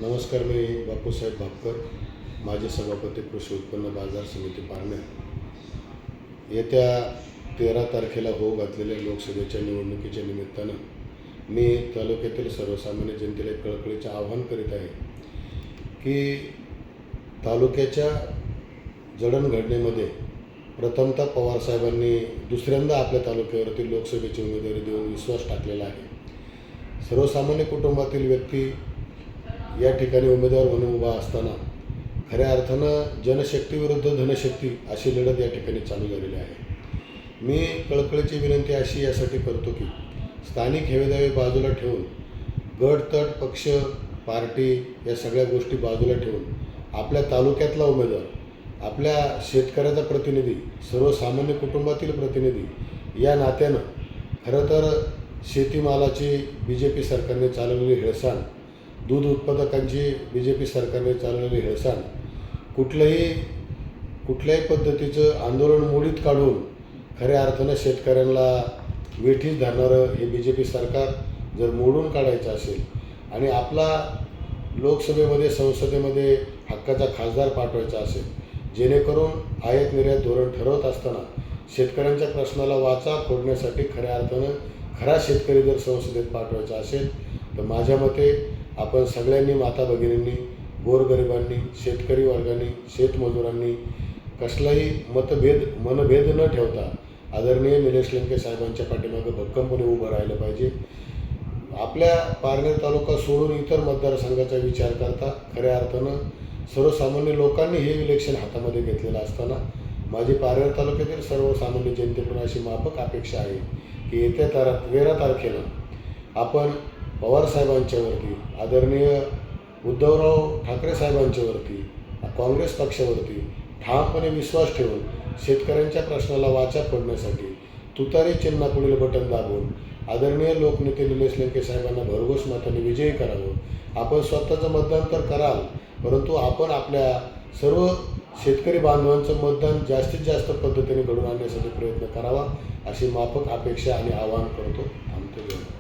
नमस्कार, मी बापूसाहेब भापकर, माजी सभापती कृषी उत्पन्न बाजार समिती पारनेर. येत्या 13 तारखेला होऊ घातलेल्या लोकसभेच्या निवडणुकीच्या निमित्तानं मी तालुक्यातील सर्वसामान्य जनतेला कळकळीचे आवाहन करीत आहे की तालुक्याच्या जडणघडणीमध्ये प्रथमतः पवारसाहेबांनी दुसऱ्यांदा आपल्या तालुक्यावरती लोकसभेची उमेदवारी देऊन विश्वास टाकलेला आहे. सर्वसामान्य कुटुंबातील व्यक्ती या ठिकाणी उमेदवार म्हणून उभा असताना खऱ्या अर्थानं जनशक्ती विरुद्ध धनशक्ती अशी लढत या ठिकाणी चालू झालेली आहे. मी कळकळीची विनंती अशी यासाठी करतो की स्थानिक हेवेदावे बाजूला ठेवून गट तट पक्ष पार्टी या सगळ्या गोष्टी बाजूला ठेवून आपल्या तालुक्यातला उमेदवार, आपल्या शेतकऱ्याचा प्रतिनिधी, सर्वसामान्य कुटुंबातील प्रतिनिधी या नात्यानं खरं तर शेतीमालाची BJP सरकारने चालवलेली हेळसांड, दूध उत्पादकांची BJP सरकारने चालवलेली हेळसांड, कुठल्याही पद्धतीचं आंदोलन मोडीत काढून खऱ्या अर्थानं शेतकऱ्यांना वेठीस धरणारं हे BJP सरकार जर मोडून काढायचं असेल आणि आपला लोकसभेमध्ये संसदेमध्ये हक्काचा खासदार पाठवायचा असेल, जेणेकरून आयात निर्यात धोरण ठरवत असताना शेतकऱ्यांच्या प्रश्नाला वाचा फोडण्यासाठी खऱ्या अर्थानं खरा शेतकरी जर संसदेत पाठवायचा असेल तर माझ्या मते आपण सगळ्यांनी, माता भगिनींनी, गोरगरिबांनी, शेतकरी वर्गांनी, शेतमजुरांनी कसलाही मनभेद न ठेवता आदरणीय निलेश लंके साहेबांच्या पाठीमागे भक्कमपणे उभं राहिलं पाहिजे. आपल्या पारनेर तालुका सोडून इतर मतदारसंघाचा विचार करता खऱ्या अर्थानं सर्वसामान्य लोकांनी हे इलेक्शन हातामध्ये घेतलेलं असताना माझी पारनेर तालुक्यातील सर्वसामान्य जनतेकडून अशी माफक अपेक्षा आहे की येत्या 13 तारखेला आपण पवारसाहेबांच्यावरती, आदरणीय उद्धवराव ठाकरे साहेबांच्यावरती, काँग्रेस पक्षावरती ठामपणे विश्वास ठेवून शेतकऱ्यांच्या प्रश्नाला वाचा फोडण्यासाठी तुतारी चिन्हापुढील बटन दाबून आदरणीय लोकनेते निलेश लंके साहेबांना भरघोस मताने विजयी करावं. आपण स्वतःचं मतदान तर कराल, परंतु आपण आपल्या सर्व शेतकरी बांधवांचं मतदान जास्तीत जास्त पद्धतीने घडून आणण्यासाठी प्रयत्न करावा अशी माफक अपेक्षा आणि आवाहन करतो. थांबतो.